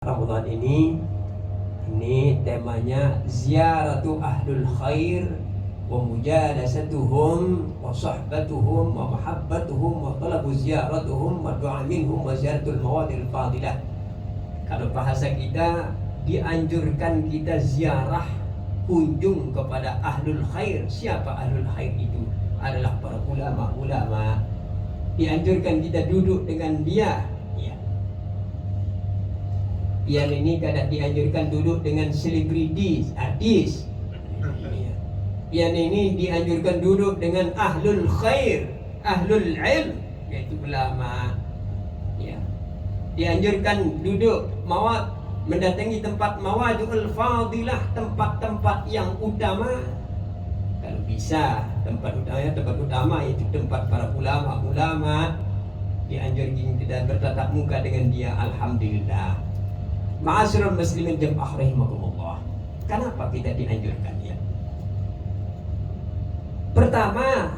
Ramadan ini temanya ziaratu ahlul khair wa mujalasatuhum wa sahbatuhum wa mahabbatuhum wa talabu ziyaratuhum wa du'a minhum wa ziyaratul mawadil fadilah. Kalau bahasa kita, dianjurkan kita ziarah, kunjung kepada ahlul khair. Siapa ahlul khair itu? Adalah para ulama-ulama. Dianjurkan kita duduk dengan dia. Yang ini kadang dianjurkan duduk dengan selebritis, artis. Yang ini dianjurkan duduk dengan ahlul khair, ahlul ilm, yaitu ulama. Dianjurkan duduk mendatangi tempat mawadul fadilah, tempat-tempat yang utama. Kalau bisa tempat utama yaitu tempat para ulama. Dianjurkan kita bertatap muka dengan dia. Alhamdulillah. Ma'asyiral muslimin jamaah rahimakumullah. Kenapa kita dianjurkan ya? Pertama,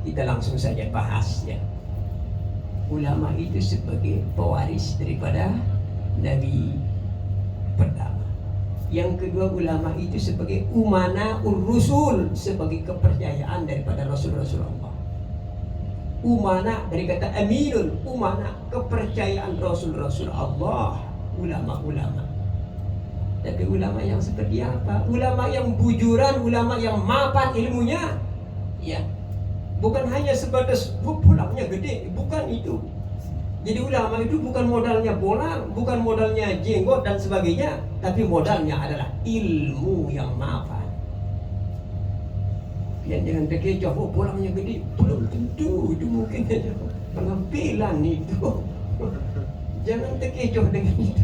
kita langsung saja bahas ya. Ulama itu sebagai pewaris daripada Nabi pertama. Yang kedua, ulama itu sebagai umana ur-rusul, sebagai kepercayaan daripada Rasul-Rasul Allah. Umana dari kata aminun, umana, kepercayaan Rasul-Rasul Allah. Ulama-ulama. Tapi ulama yang seperti apa? Ulama yang bujuran, ulama yang mapan ilmunya. Ya. Bukan hanya sebatas pulangnya gede, bukan itu. Jadi ulama itu bukan modalnya bolang, bukan modalnya jenggot dan sebagainya, tapi modalnya adalah ilmu yang mapan. Dan jangan terkecoh, pulangnya gede, belum tentu, itu mungkin aja penampilan itu. Jangan terkecoh dengan itu.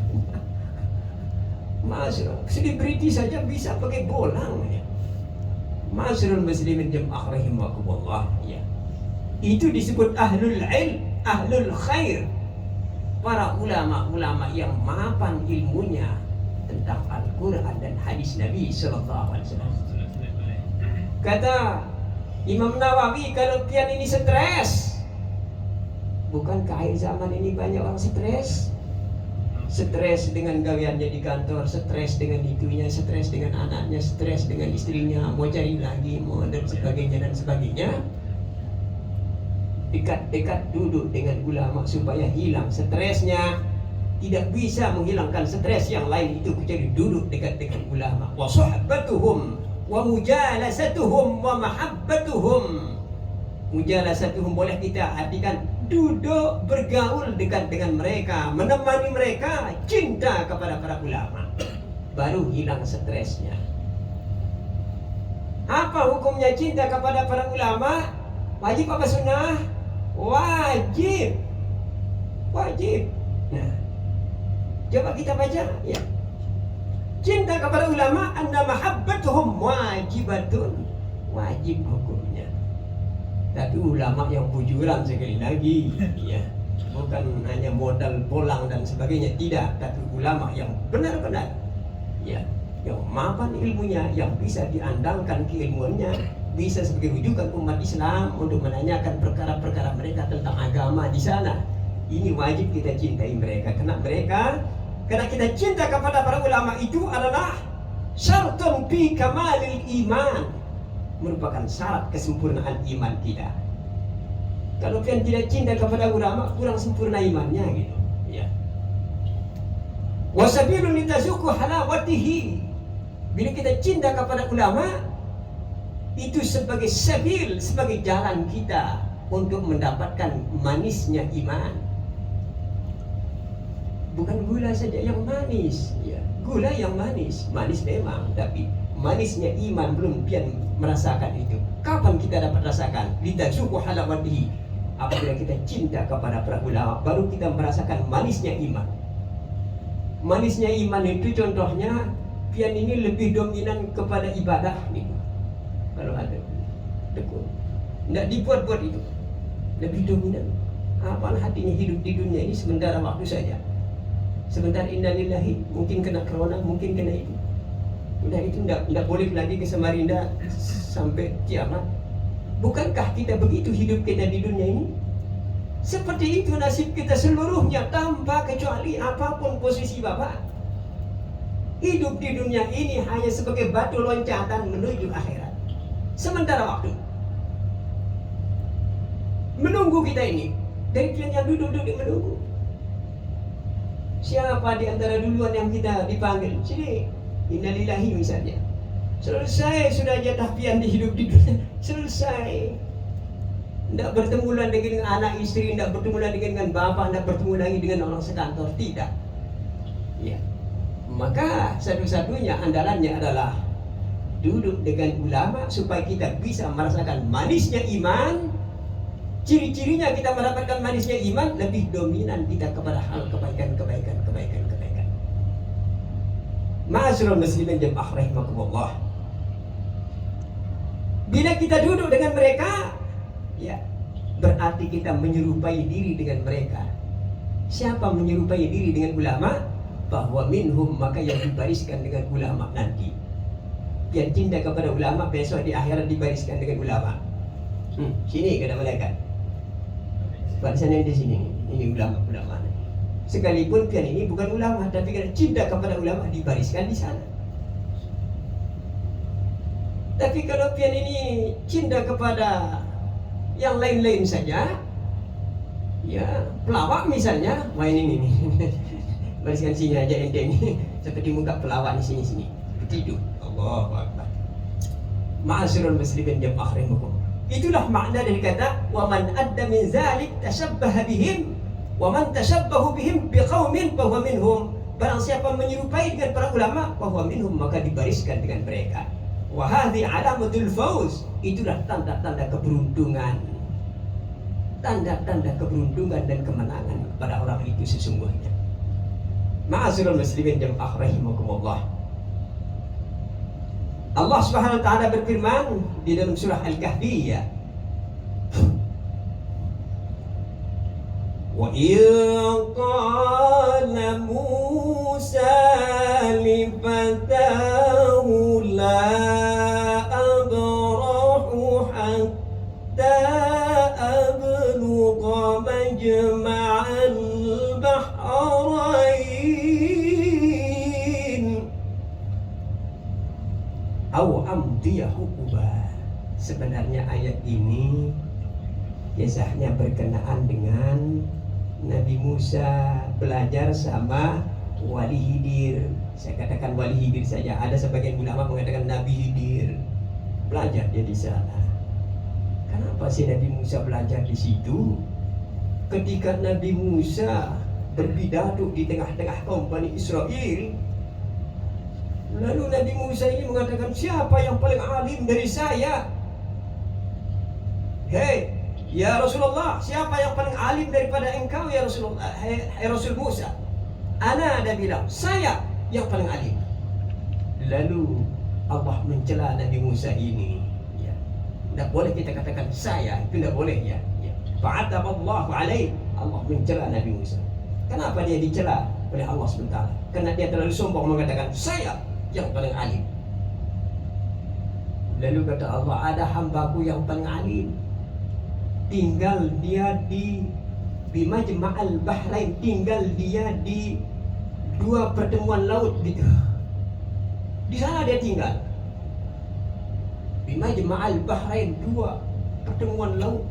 Masyaallah, selebriti saja bisa pakai bolang ya. Masyaallah muslimin jamaah rahimakumullah ya. Itu disebut ahlul ilm, ahlul khair. Para ulama-ulama yang mapan ilmunya tentang Al-Quran dan hadis Nabi sallallahu alaihi wasallam. Kata Imam Nawawi, kalau pian ini stres, bukankah akhir zaman ini banyak orang stres? Stres dengan gaweannya di kantor, stres dengan itunya, stres dengan anaknya, stres dengan istrinya, mau cari lagi, mau dan sebagainya. Dekat-dekat duduk dengan ulama supaya hilang stresnya. Tidak bisa menghilangkan stres yang lain itu kecuali duduk dekat dengan ulama. Wa sahbatuhum wa mujalasatuhum wa mahabbatuhum. Mujalasatuhum boleh kita artikan duduk bergaul dekat dengan mereka, menemani mereka, cinta kepada para ulama, baru hilang stresnya. Apa hukumnya cinta kepada para ulama? Wajib apa sunnah? Wajib. Wajib. Nah, coba kita baca ya. Cinta kepada ulama, anna mahabbatuhum wajibatun. Wajib hukumnya. Tapi ulama yang bujuran sekali lagi ya, bukan hanya modal bolang dan sebagainya, tidak, tapi ulama yang benar-benar ya, yang mapan ilmunya, yang bisa diandalkan keilmuannya, bisa sebagai rujukan umat Islam untuk menanyakan perkara-perkara mereka tentang agama di sana. Ini wajib kita cintai mereka, karena kita cinta kepada para ulama itu adalah syartun fi kamalil iman, merupakan syarat kesempurnaan iman kita. Kalau kalian tidak cinta kepada ulama, kurang sempurna imannya gitu ya. Wasabilun litazuqu halawatihi. Bila kita cinta kepada ulama, itu sebagai sabil, sebagai jalan kita untuk mendapatkan manisnya iman. Bukan gula saja yang manis ya. Gula yang manis memang, tapi manisnya iman belum pian merasakan itu. Kapan kita dapat rasakan? Litazuqu halawatihi. Apabila kita cinta kepada para ulama, baru kita merasakan manisnya iman. Manisnya iman itu contohnya, pian ini lebih dominan kepada ibadah nih. Kalau ada tekun, tidak dibuat-buat itu, lebih dominan. Apal hatinya hidup di dunia ini sementara waktu saja. Sebentar innalillahi, mungkin kena corona, mungkin kena itu. Udah itu tidak boleh lagi ke Samarinda sampai kiamat. Bukankah kita begitu hidup kita di dunia ini? Seperti itu nasib kita seluruhnya, tanpa kecuali apapun posisi Bapak. Hidup di dunia ini hanya sebagai batu loncatan menuju akhirat. Sementara waktu menunggu kita ini, dari kalian yang duduk-duduk menunggu. Siapa di antara duluan yang kita dipanggil? Sini, innalillahi misalnya. Selesai sudah jatah pian di hidup di dunia. Selesai. Tidak bertemu lagi dengan anak istri, tidak bertemu lagi dengan bapak, tidak bertemu lagi dengan orang sekantor, tidak. Ya. Maka satu-satunya andalannya adalah duduk dengan ulama supaya kita bisa merasakan manisnya iman. Ciri-cirinya kita mendapatkan manisnya iman, lebih dominan kita kepada hal kebaikan. Ma'asyiral muslimin jamaah rahimakumullah. Bila kita duduk dengan mereka, ya, berarti kita menyerupai diri dengan mereka. Siapa menyerupai diri dengan ulama? Bahwa minhum, maka yang dibariskan dengan ulama nanti. Yang cinta kepada ulama besok di akhirat dibariskan dengan ulama. Sini kata mereka. Barisan yang di sini, ini ulama-ulama. Sekalipun pian ini bukan ulama, tapi karena cinta kepada ulama dibariskan di sana. Tapi kalau pian ini cinta kepada yang lain-lain saja, ya pelawak misalnya, main ini nih. Bariskan sini aja ente ini, seperti muka pelawak di sini tidur. Allahu Akbar. Ma'asyiral muslimin jamaah rahimakumullah. Itulah makna dari kata wa man adda min zalik tashabbaha bihim wa man tashabbahu bihim biqaumin fa huwa minhum. Barang siapa menyerupai dengan para ulama, fa huwa minhum, maka dibariskan dengan mereka. Wa hadhi alamatul fauz. Itulah tanda-tanda keberuntungan. Tanda-tanda keberuntungan dan kemenangan pada orang itu sesungguhnya. Ma'asyiral muslimin jamaah rahimakumullah. Allah Subhanahu wa taala berfirman di dalam surah Al-Kahfi, ya. Wa in qala Musa li fatahu la abrahu hatta ablugha majma'al bahrain aw amdiya hukuba. Sebenarnya ayat ini kisahnya berkenaan dengan Nabi Musa belajar sama Wali Khidir. Saya katakan Wali Khidir saja. Ada sebagian ulama mengatakan Nabi Khidir. Belajar dia di sana. Kenapa sih Nabi Musa belajar di situ? Ketika Nabi Musa berpidato di tengah-tengah kaum Bani Israel, lalu Nabi Musa ini mengatakan, siapa yang paling alim dari saya? Hei, ya Rasulullah, siapa yang paling alim daripada engkau ya Rasulullah? Hei Rasul Musa. Ana ada bilang, saya yang paling alim. Lalu Allah mencela Nabi Musa ini. Ya. Tidak boleh kita katakan saya, itu tidak boleh, ya. Fa'ataballahu alaih. Allah mencela Nabi Musa. Kenapa dia dicela oleh Allah SWT? Karena dia terlalu sombong mengatakan saya yang paling alim. Lalu kata Allah, ada hambaku yang paling alim, tinggal dia di Majma'al Bahrain, tinggal dia di dua pertemuan laut gitu. Di sana dia tinggal. Di Majma'al Bahrain, dua pertemuan laut.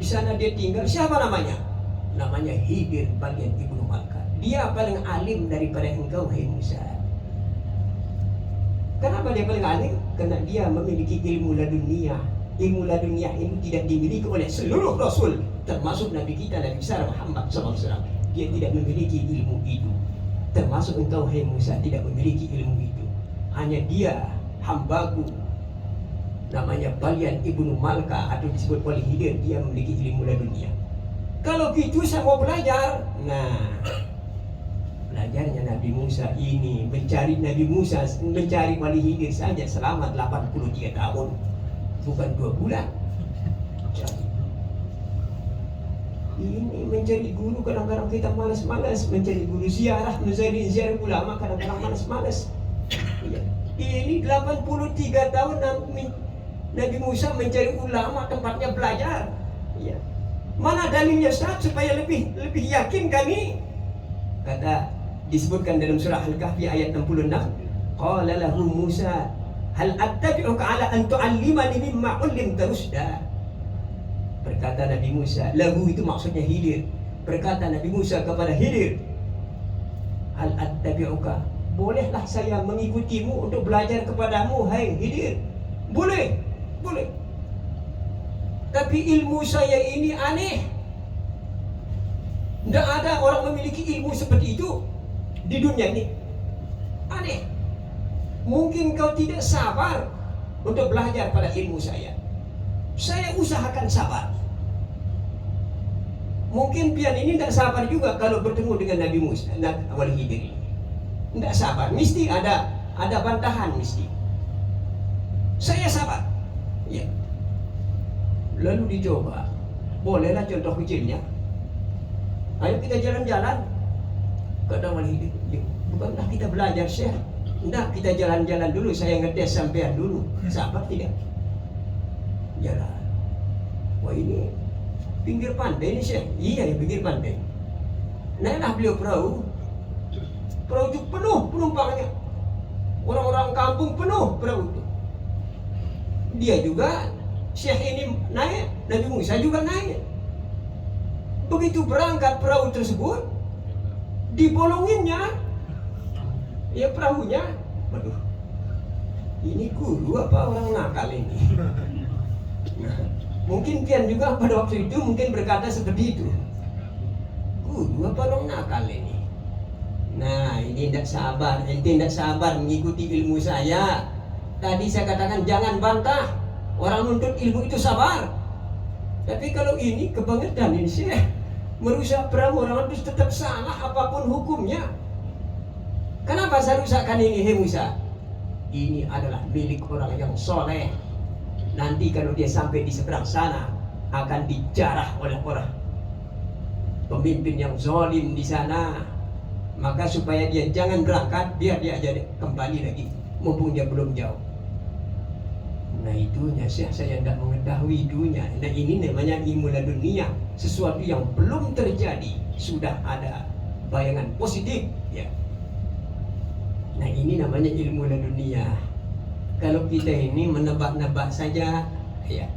Di sana dia tinggal. Siapa namanya? Namanya Khidir bagian Ibnu Malka. Dia paling alim daripada engkau, hai Musa. Kenapa dia paling alim? Karena dia memiliki ilmu laduniyah. Ilmu laduniyah ini tidak dimiliki oleh seluruh Rasul, termasuk Nabi kita Nabi besar Muhammad SAW. Dia tidak memiliki ilmu itu. Termasuk engkau, hai Musa, tidak memiliki ilmu itu. Hanya dia, hambaku, namanya Balian Ibnu Malka atau disebut Wali Khidir, dia memiliki ilmu laduniyah. Kalau gitu saya mau belajar. Nah, belajarnya Nabi Musa ini, mencari Nabi Musa, mencari Wali Khidir saja selama 83 tahun, bukan 2 bulan. Jadi, ini mencari guru kadang-kadang kita malas-malas, mencari guru ziarah, mencari ziarah ulama kadang-kadang malas-malas. Ya. Ini 83 tahun Nabi Musa mencari ulama tempatnya belajar. Ya. Mana dalilnya Ustaz supaya lebih yakin kami? Kata disebutkan dalam surah Al-Kahfi ayat 66, qala lahu Musa hal attabi'uka ala an tu'allimani mimma 'ullimta rusyda. Berkata Nabi Musa, lahu itu maksudnya Khidir. Berkata Nabi Musa kepada Khidir, hal attabi'uka, bolehlah saya mengikutimu untuk belajar kepadamu, hai Khidir? Boleh. Tapi ilmu saya ini aneh. Tidak ada orang memiliki ilmu seperti itu di dunia ini. Aneh. Mungkin kau tidak sabar untuk belajar pada ilmu saya. Saya usahakan sabar. Mungkin pian ini tidak sabar juga kalau bertemu dengan Nabi Musa, Wal Khidir ini. Tidak sabar, mesti ada bantahan mesti. Saya sabar. Ya. Lalu dicoba. Bolehlah contoh kecilnya. Ayo kita jalan-jalan. Kata Wal Khidir, bukankah kita belajar Syekh? Tidak, kita jalan-jalan dulu. Saya ngetes sampean dulu. Sabar tidak? Jalan. Wah ini pinggir pantai ini Syekh. Iya, pinggir pantai. Naiklah beliau perahu. Perahu itu penuh penumpangnya. Orang-orang kampung penuh perahu itu. Dia juga, Syekh ini naik, Nabi Musa juga naik. Begitu berangkat perahu tersebut, dibolonginnya ya perahunya. Waduh, ini guru apa orang nakal ini? Nah, mungkin pian juga pada waktu itu mungkin berkata seperti itu. Guru apa orang nakal ini? Nah, ini tidak sabar, ente tidak sabar mengikuti ilmu saya. Tadi saya katakan jangan bantah. Orang nuntut ilmu itu sabar. Tapi kalau ini kebangetan ini Syekh, merusak perahu orang itu tetap salah apapun hukumnya. Kenapa saya rusakkan ini, hei Musa? Ini adalah milik orang yang soleh. Nanti kalau dia sampai di seberang sana akan dijarah oleh orang pemimpin yang zalim di sana. Maka supaya dia jangan berangkat, biar dia jadi kembali lagi, mumpung dia belum jauh. Nah itunya saya tidak mengetahui itunya. Nah ini namanya ilmu ladunia, sesuatu yang belum terjadi sudah ada bayangan positif ya. Nah ini namanya ilmu ladunia. Kalau kita ini menebak-nebak saja ya,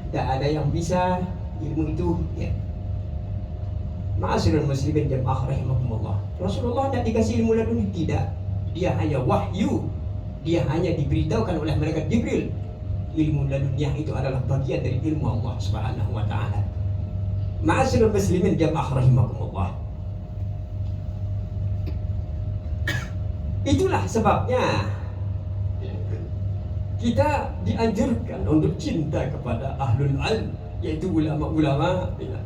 tidak ada yang bisa ilmu itu ya. Ma'asyiral muslimin jamaah rahimakumullah. Rasulullah tidak dikasih ilmu laduni, tidak. Dia hanya wahyu. Dia hanya diberitahukan oleh malaikat Jibril. Ilmu ladunia itu adalah bagian dari ilmu Allah Subhanahu wa taala. Ma'asyiral muslimin jamaah rahimakumullah. Itulah sebabnya kita dianjurkan untuk cinta kepada ahlul ilm, yaitu ulama-ulama ya.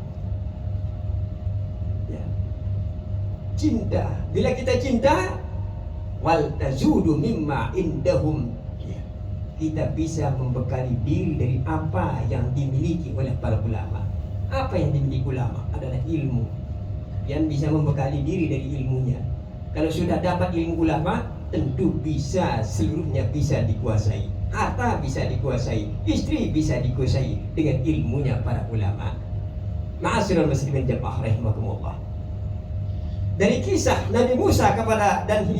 Cinta. Bila kita cinta, wal tazudu mimma indahum ya, kita bisa membekali diri dari apa yang dimiliki oleh para ulama. Apa yang dimiliki ulama adalah ilmu. Yang bisa membekali diri dari ilmunya. Kalau sudah dapat ilmu ulama, tentu bisa seluruhnya bisa dikuasai. Harta bisa dikuasai, istri bisa dikuasai dengan ilmunya para ulama. Ma'asyiral muslimin jamaah rahimakumullah. Dari kisah Nabi Musa kepada dan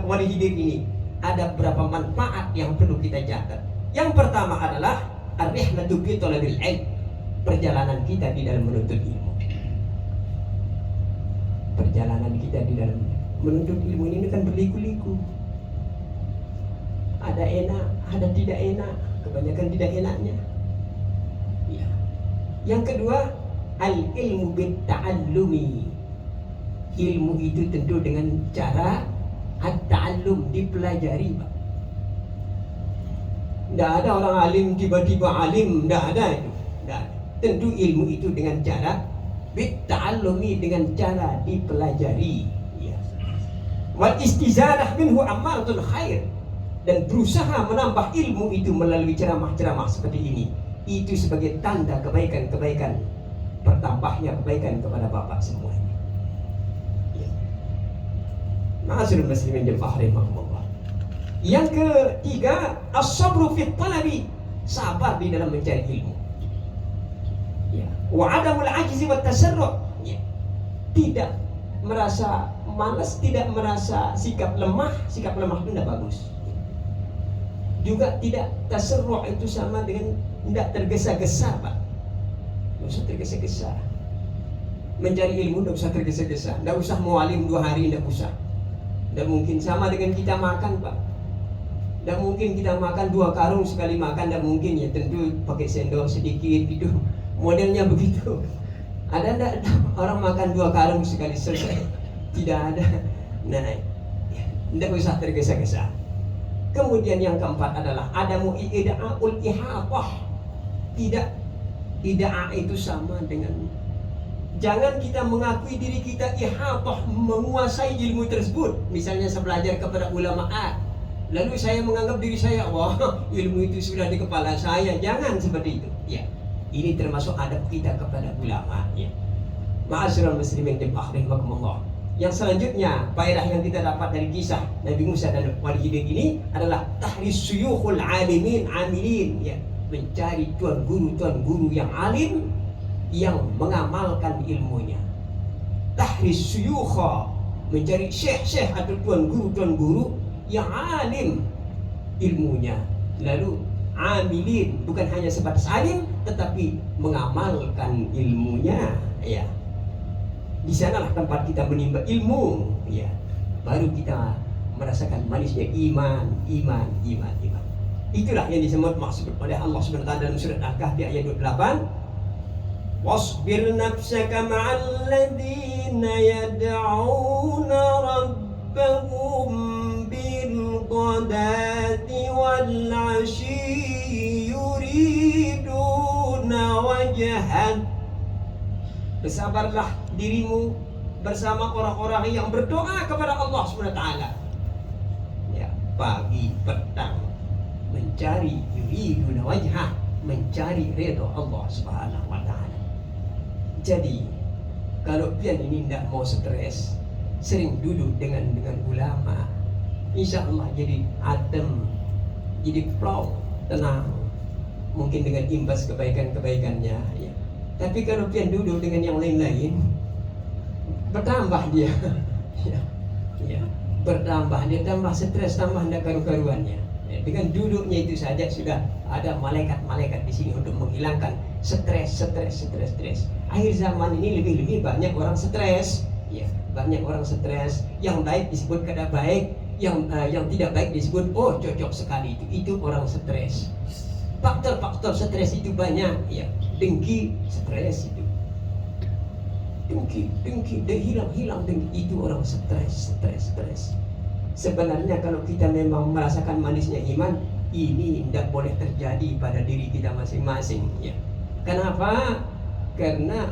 Wal Khidir ini ada beberapa manfaat yang perlu kita catat. Yang pertama adalah ar-rihlatu fi talabil ilm, perjalanan kita di dalam menuntut ilmu. Perjalanan kita di dalam menuntut ilmu ini kan berliku-liku. Ada enak, ada tidak enak, kebanyakan tidak enaknya. Ya. Yang kedua, al-ilmu bit-ta'allumi. Ilmu itu tentu dengan cara at-ta'allum, dipelajari. Tidak ada orang alim tiba-tiba alim, tidak ada itu. Tidak ada. Tentu ilmu itu dengan cara bit-ta'allumi, dengan cara dipelajari. Ya. Wal istizadah minhu amaratul khair, dan berusaha menambah ilmu itu melalui ceramah-ceramah seperti ini. Itu sebagai tanda kebaikan-kebaikan, bertambahnya kebaikan kepada Bapak semuanya. Ma'asyiral muslimin jamaah rahimakumullah. Yang ketiga, as-sabru fi talabi, sabar di dalam mencari ilmu. Ya. Wa adamul ajzi wat tasarru'. Ya. Tidak merasa malas, tidak merasa sikap lemah. Sikap lemah itu tidak bagus. Juga tidak tasarru' itu sama dengan tidak tergesa-gesa, Pak. Tidak usah tergesa-gesa. Mencari ilmu tidak usah tergesa-gesa. Tidak usah mualim 2 hari, tidak usah. Tidak mungkin. Sama dengan kita makan, Pak. Tidak mungkin kita makan 2 karung sekali makan, tidak mungkin ya. Tentu pakai sendok sedikit gitu. Modelnya begitu. Ada enggak orang makan 2 karung sekali selesai? Tidak ada. Nah, tidak usah tergesa-gesa. Kemudian yang keempat adalah adamu i'da'ul ihatah. Tidak itu sama dengan, jangan kita mengakui diri kita ihatah, menguasai ilmu tersebut. Misalnya saya belajar kepada ulama A, lalu saya menganggap diri saya, wah ilmu itu sudah di kepala saya. Jangan seperti itu. Ya, ini termasuk adab kita kepada ulama. Ya. Ma'asyiral muslimin rahimakumullah. Yang selanjutnya, faedah yang kita dapat dari kisah Nabi Musa dan Wali Khidir ini adalah tahris syuyukhul alimin amilin, ya, mencari tuan guru yang alim yang mengamalkan ilmunya. Tahris syuyukha, mencari syekh atau tuan guru yang alim ilmunya. Lalu amilin, bukan hanya sebatas alim tetapi mengamalkan ilmunya, ya. Di sanalah tempat kita menimba ilmu, ya. Baru kita merasakan manisnya iman. Itulah yang disebut maksud oleh Allah Subhanahu wa taala dalam surat Al-Kahfi ayat 28. Wasbir nafsaka ma'al ladzina yad'una rabbahum bil ghadati wal 'ashyi yuriduna wajhah. Bersabarlah dirimu bersama orang-orang yang berdoa kepada Allah SWT, ya, pagi petang mencari yuriduna wajhah, mencari ridha Allah SWT. Jadi kalau pian ini tidak mau stres, sering duduk dengan ulama, insya Allah jadi adem, jadi plong, tenang, mungkin dengan imbas kebaikannya, ya. Tapi kalau pian duduk dengan yang lain-lain, bertambah dia, ya, bertambah dia, tambah stres, tambah tidak karu-karuannya. Ya, dengan duduknya itu saja sudah ada malaikat di sini untuk menghilangkan stres. Akhir zaman ini lebih banyak orang stres, ya, banyak orang stres. Yang baik disebut kada baik, yang tidak baik disebut oh cocok sekali. Itu orang stres. Faktor stres itu banyak, ya. Dengki, stres itu. Dengki, hilang dengki, itu orang stres. Sebenarnya kalau kita memang merasakan manisnya iman, ini tidak boleh terjadi pada diri kita masing-masing, ya. Kenapa? Karena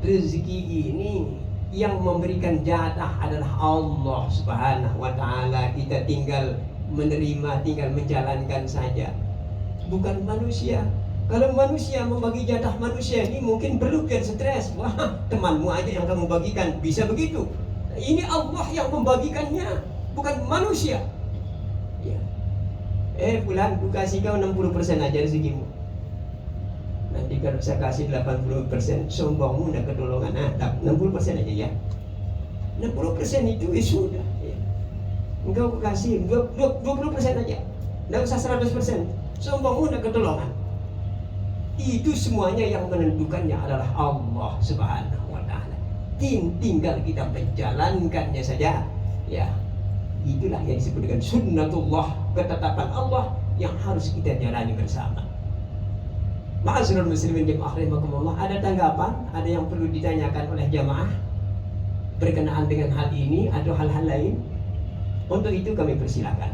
rezeki ini yang memberikan jatah adalah Allah Subhanahu wa taala. Kita tinggal menerima, tinggal menjalankan saja. Bukan manusia. Kalau manusia membagi jatah manusia ini mungkin perlu kan stres. Wah, temanmu aja yang kamu bagikan, bisa begitu. Ini Allah yang membagikannya, bukan manusia. Ya. Bulan, aku kasih kau 60% aja rezekimu. Nanti kalau saya kasih 80%, sombongmu udah ketolongan. 60% aja ya. 60% itu sudah. Ya. Engkau kasih 20% aja. Nggak usah 100%. Sombongmu udah ketolongan. Itu semuanya yang menentukannya adalah Allah Subhanahu wa taala. Tinggal kita menjalankannya saja. Ya. Itulah yang disebut dengan sunnatullah, ketetapan Allah yang harus kita jalani bersama. Ma'asyiral muslimin jamaah rahimakumullah, ada tanggapan, ada yang perlu ditanyakan oleh jamaah berkenaan dengan hal ini atau hal-hal lain? Untuk itu kami persilakan.